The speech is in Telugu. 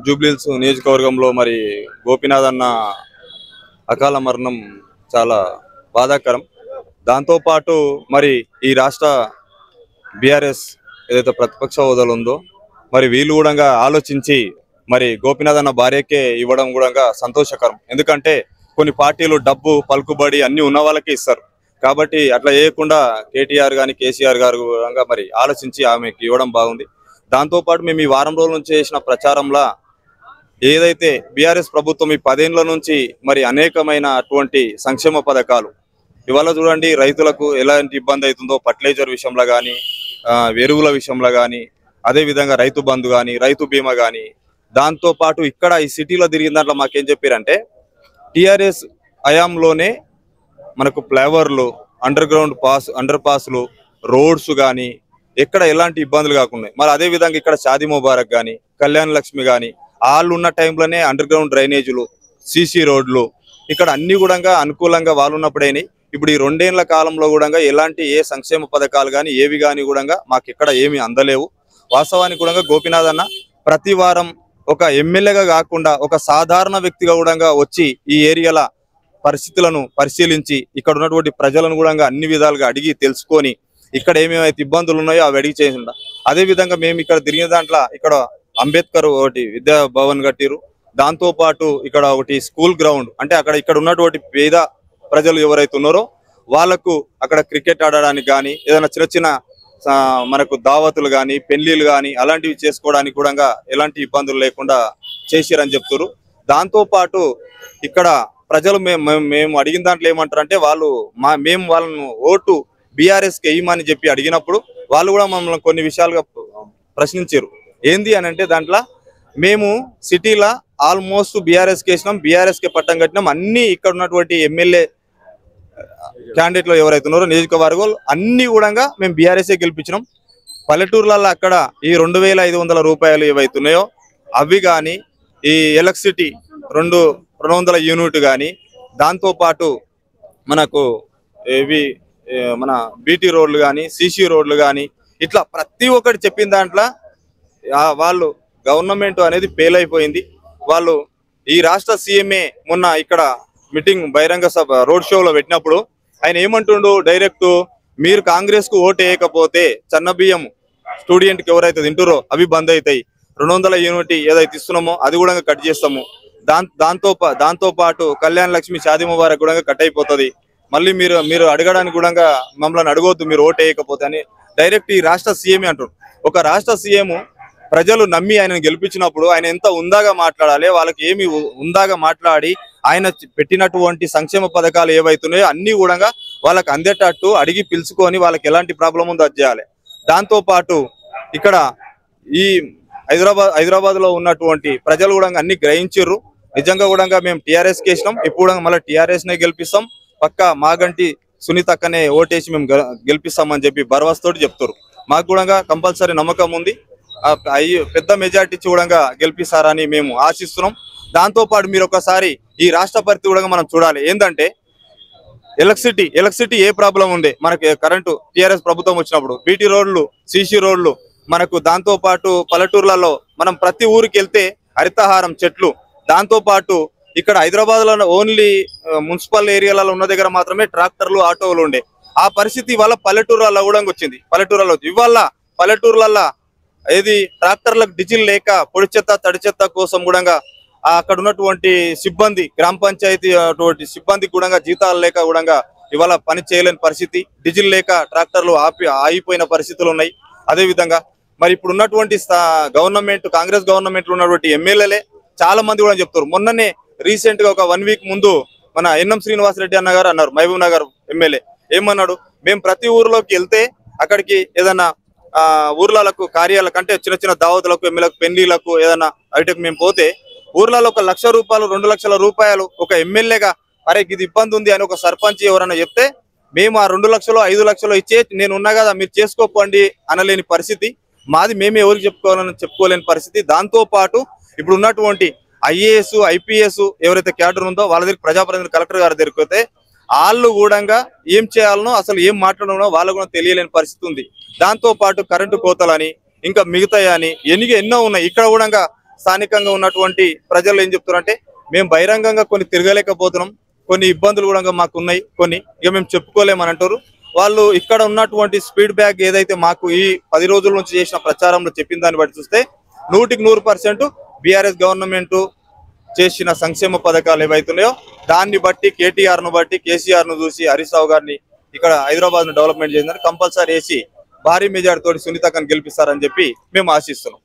జూబ్లీహిల్స్ నియోజకవర్గంలో మరి గోపీనాథ్ అన్న అకాల మరణం చాలా బాధాకరం. దాంతో పాటు మరి ఈ రాష్ట్ర బీఆర్ఎస్ ఏదైతే ప్రతిపక్ష హోదాలో ఉందో మరి వీళ్ళు కూడా ఆలోచించి మరి గోపీనాథ్ అన్న భార్యకే ఇవ్వడం కూడా సంతోషకరం. ఎందుకంటే కొన్ని పార్టీలు డబ్బు పలుకుబడి అన్ని ఉన్న వాళ్ళకే ఇస్తారు. కాబట్టి అట్లా చేయకుండా కేటీఆర్ గాని కేసీఆర్ గారు మరి ఆలోచించి ఆమెకి ఇవ్వడం బాగుంది. దాంతోపాటు మేము ఈ వారం రోజుల నుంచి చేసిన ప్రచారంలో ఏదైతే బీఆర్ఎస్ ప్రభుత్వం ఈ 10 ఏళ్ల నుంచి మరి అనేకమైన అటువంటి సంక్షేమ పథకాలు ఇవాళ చూడండి, రైతులకు ఎలాంటి ఇబ్బంది అవుతుందో ఫర్టిలైజర్ విషయంలో కానీ, ఎరువుల విషయంలో కానీ, అదేవిధంగా రైతు బంధు కానీ, రైతు బీమా కానీ, దాంతోపాటు ఇక్కడ ఈ సిటీలో తిరిగిన దాంట్లో మాకేం చెప్పారంటే టీఆర్ఎస్ హయాంలోనే మనకు ఫ్లైఓవర్లు, అండర్ పాస్లు, రోడ్స్ కానీ ఎక్కడ ఎలాంటి ఇబ్బందులు కాకుండా, మరి అదేవిధంగా ఇక్కడ షాదీ ముబారక్ కానీ, కళ్యాణ లక్ష్మి కానీ వాళ్ళు ఉన్న టైంలోనే అండర్ గ్రౌండ్ డ్రైనేజీలు, సీసీ రోడ్లు ఇక్కడ అన్ని కూడా అనుకూలంగా వాళ్ళు ఉన్నప్పుడైనాయి. ఇప్పుడు ఈ 2 ఏళ్ల కాలంలో కూడా ఎలాంటి ఏ సంక్షేమ పథకాలు కానీ ఏవి కానీ కూడా మాకు ఇక్కడ ఏమి అందలేవు. వాస్తవానికి కూడా గోపీనాథ్ అన్న ప్రతి వారం ఒక ఎమ్మెల్యేగా కాకుండా ఒక సాధారణ వ్యక్తిగా కూడా వచ్చి ఈ ఏరియాల పరిస్థితులను పరిశీలించి ఇక్కడ ఉన్నటువంటి ప్రజలను కూడా అన్ని విధాలుగా అడిగి తెలుసుకొని ఇక్కడ ఏమేమైతే ఇబ్బందులు ఉన్నాయో అవి అడిగి చేసిండ. అదేవిధంగా మేము ఇక్కడ తిరిగిన దాంట్లో ఇక్కడ అంబేద్కర్ ఒకటి విద్యా భవన్ కట్టిరు. దాంతో పాటు ఇక్కడ ఒకటి స్కూల్ గ్రౌండ్, అంటే ఇక్కడ ఉన్నటువంటి పేద ప్రజలు ఎవరైతే ఉన్నారో వాళ్ళకు అక్కడ క్రికెట్ ఆడడానికి కానీ ఏదైనా చిన్న చిన్న మనకు దావతులు కానీ పెళ్లిళ్ళు కానీ అలాంటివి చేసుకోవడానికి కూడా ఎలాంటి ఇబ్బందులు లేకుండా చేసిరని చెప్తారు. దాంతో పాటు ఇక్కడ ప్రజలు మేము అడిగిన దాంట్లో ఏమంటారంటే మేము వాళ్ళను ఓటు బీఆర్ఎస్కి వేయమని చెప్పి అడిగినప్పుడు వాళ్ళు కూడా మమ్మల్ని కొన్ని విషయాలుగా ప్రశ్నించారు. ఏంది అని అంటే దాంట్లో మేము సిటీలో ఆల్మోస్ట్ బీఆర్ఎస్కి వేసినాం, బీఆర్ఎస్కి పట్టం కట్టినాం, అన్ని ఇక్కడ ఉన్నటువంటి ఎమ్మెల్యే క్యాండిడేట్లు ఎవరైతే ఉన్నారో నియోజకవర్గాలు అన్ని కూడా మేము బీఆర్ఎస్ఏ గెలిపించినాం. పల్లెటూర్లలో అక్కడ ఈ 2500 రూపాయలు ఏవైతున్నాయో అవి కానీ, ఈ ఎలక్ట్రిసిటీ 200 యూనిట్ కానీ, దాంతోపాటు మనకు మన బీటీ రోడ్లు కానీ, సీసీ రోడ్లు కానీ, ఇట్లా ప్రతి ఒక్కటి చెప్పిన దాంట్లో వాళ్ళు గవర్నమెంట్ అనేది ఫెయిల్ అయిపోయింది. వాళ్ళు ఈ రాష్ట్ర సీఎంఏ మొన్న ఇక్కడ మీటింగ్ బహిరంగ సభ రోడ్ షోలో పెట్టినప్పుడు ఆయన ఏమంటుండు, డైరెక్ట్ మీరు కాంగ్రెస్ కు ఓటు వేయకపోతే సన్నబియ్యం స్టూడెంట్కి ఎవరైతే తింటురో అవి బంద్ అవుతాయి, 200 యూనిట్ ఏదైతే ఇస్తున్నామో అది కూడా కట్ చేస్తాము, దాంతో పాటు కళ్యాణ లక్ష్మి షాదీ ముబారక్ కూడా కట్ అయిపోతుంది, మళ్ళీ మీరు అడగడానికి కూడా మమ్మల్ని అడగవద్దు మీరు ఓటు వేయకపోతే అని డైరెక్ట్ ఈ రాష్ట్ర సీఎంఏ అంటారు. ఒక రాష్ట్ర సీఎం ప్రజలు నమ్మి ఆయనను గెలిపించినప్పుడు ఆయన ఎంత ఉందాగా మాట్లాడాలి, వాళ్ళకి ఏమి ఉందాగా మాట్లాడి ఆయన పెట్టినటువంటి సంక్షేమ పథకాలు ఏవైతున్నాయో అన్ని కూడా వాళ్ళకి అందేటట్టు అడిగి పిలుచుకొని వాళ్ళకి ఎలాంటి ప్రాబ్లం ఉందో అది చేయాలి. దాంతో పాటు ఇక్కడ ఈ హైదరాబాద్ లో ఉన్నటువంటి ప్రజలు కూడా అన్ని గ్రహించారు. నిజంగా కూడా మేము టీఆర్ఎస్ కేసినాం, ఇప్పుడు మళ్ళీ టీఆర్ఎస్ నే గెలిపిస్తాం, పక్క మాగంటి సునీతక్కనే ఓటేసి మేము గెలిపిస్తామని చెప్పి భరోసాతోటి చెప్తారు. మాకు కూడా కంపల్సరీ నమ్మకం ఉంది, పెద్ద మెజార్టీ కూడా గెలిపిస్తారని మేము ఆశిస్తున్నాం. దాంతో పాటు మీరు ఒకసారి ఈ రాష్ట్ర పరిస్థితి కూడా మనం చూడాలి. ఏంటంటే ఎలక్ట్రిసిటీ ఏ ప్రాబ్లం ఉండే మనకి కరెంటు టీఆర్ఎస్ ప్రభుత్వం వచ్చినప్పుడు, బీటీ రోడ్లు, సీసీ రోడ్లు మనకు, దాంతో పాటు పల్లెటూర్లలో మనం ప్రతి ఊరికి వెళ్తే హరితహారం చెట్లు, దాంతో పాటు ఇక్కడ హైదరాబాద్ లో ఓన్లీ మున్సిపల్ ఏరియాలలో ఉన్న దగ్గర మాత్రమే ట్రాక్టర్లు, ఆటోలు ఉండే. ఆ పరిస్థితి వల్ల పల్లెటూర్లలో కూడా వచ్చింది. ఇవాళ పల్లెటూర్లలో ఏది ట్రాక్టర్లకు డీజిల్ లేక పొడి చెత్త తడి చెత్త కోసం కూడా అక్కడ ఉన్నటువంటి సిబ్బంది, గ్రామ పంచాయతీ అటువంటి సిబ్బంది కూడా జీతాలు లేక కూడా ఇవాళ పని చేయలేని పరిస్థితి, డీజిల్ లేక ట్రాక్టర్లు ఆగిపోయిన పరిస్థితులు ఉన్నాయి. అదేవిధంగా మరి ఇప్పుడు ఉన్నటువంటి గవర్నమెంట్, కాంగ్రెస్ గవర్నమెంట్ లో ఉన్నటువంటి ఎమ్మెల్యేలే చాలా మంది కూడా చెప్తారు. మొన్ననే రీసెంట్ గా ఒక 1 వీక్ ముందు మన ఎన్ఎం శ్రీనివాసరెడ్డి అన్న గారు అన్నారు, మహబూబ్ నగర్ ఎమ్మెల్యే ఏమన్నాడు, మేము ప్రతి ఊర్లోకి వెళ్తే అక్కడికి ఏదైనా ఊర్లకు కార్యాలకు అంటే చిన్న చిన్న దావతులకు, ఎమ్మెల్యేలకు, పెళ్లిలకు ఏదైనా ఐటకు మేము పోతే ఊర్లలో 1 లక్ష రూపాయలు, 2 లక్షల రూపాయలు ఒక ఎమ్మెల్యేగా అరే ఇది ఇబ్బంది ఉంది అని ఒక సర్పంచ్ ఎవరైనా చెప్తే మేము ఆ 2 లక్షలు 5 లక్షలు ఇచ్చే నేను ఉన్నా కదా మీరు చేసుకోకండి అనలేని పరిస్థితి మాది. మేమే ఎవరికి చెప్పుకోలేని పరిస్థితి. దాంతో పాటు ఇప్పుడు ఉన్నటువంటి ఐఏఎస్, ఐపీఎస్ ఎవరైతే క్యాడర్ ఉందో వాళ్ళ దగ్గర ప్రజాప్రతినిధులు, కలెక్టర్ గారి దగ్గరికి పోతే వాళ్ళు కూడా ఏం చేయాలనో అసలు ఏం మాట్లాడనో వాళ్ళకు కూడా తెలియలేని పరిస్థితి ఉంది. దాంతో పాటు కరెంటు కోతలని ఇంకా మిగతాయని ఎన్నో ఉన్నాయి. ఇక్కడ కూడా స్థానికంగా ఉన్నటువంటి ప్రజలు ఏం చెప్తున్నారంటే మేము బహిరంగంగా కొన్ని తిరగలేకపోతున్నాం, కొన్ని ఇబ్బందులు కూడా మాకు ఉన్నాయి, కొన్ని ఇక మేము చెప్పుకోలేమని అంటారు. వాళ్ళు ఇక్కడ ఉన్నటువంటి స్పీడ్ బ్యాక్ ఏదైతే మాకు ఈ 10 రోజుల నుంచి చేసిన ప్రచారంలో చెప్పిన దాన్ని బట్టి చూస్తే 100% బీఆర్ఎస్ గవర్నమెంట్ చేసిన సంక్షేమ పథకాలు ఏవైతున్నాయో దాన్ని బట్టి కేటీఆర్ ను బట్టి కేసీఆర్ ను చూసి హరీష్ రావు గారిని ఇక్కడ హైదరాబాద్ ను డెవలప్మెంట్ చేసిందని కంపల్సరీ వేసి భారీ మెజార్టీ తోటి సునీతక్కని గెలిపిస్తారని చెప్పి మేము ఆశిస్తున్నాం.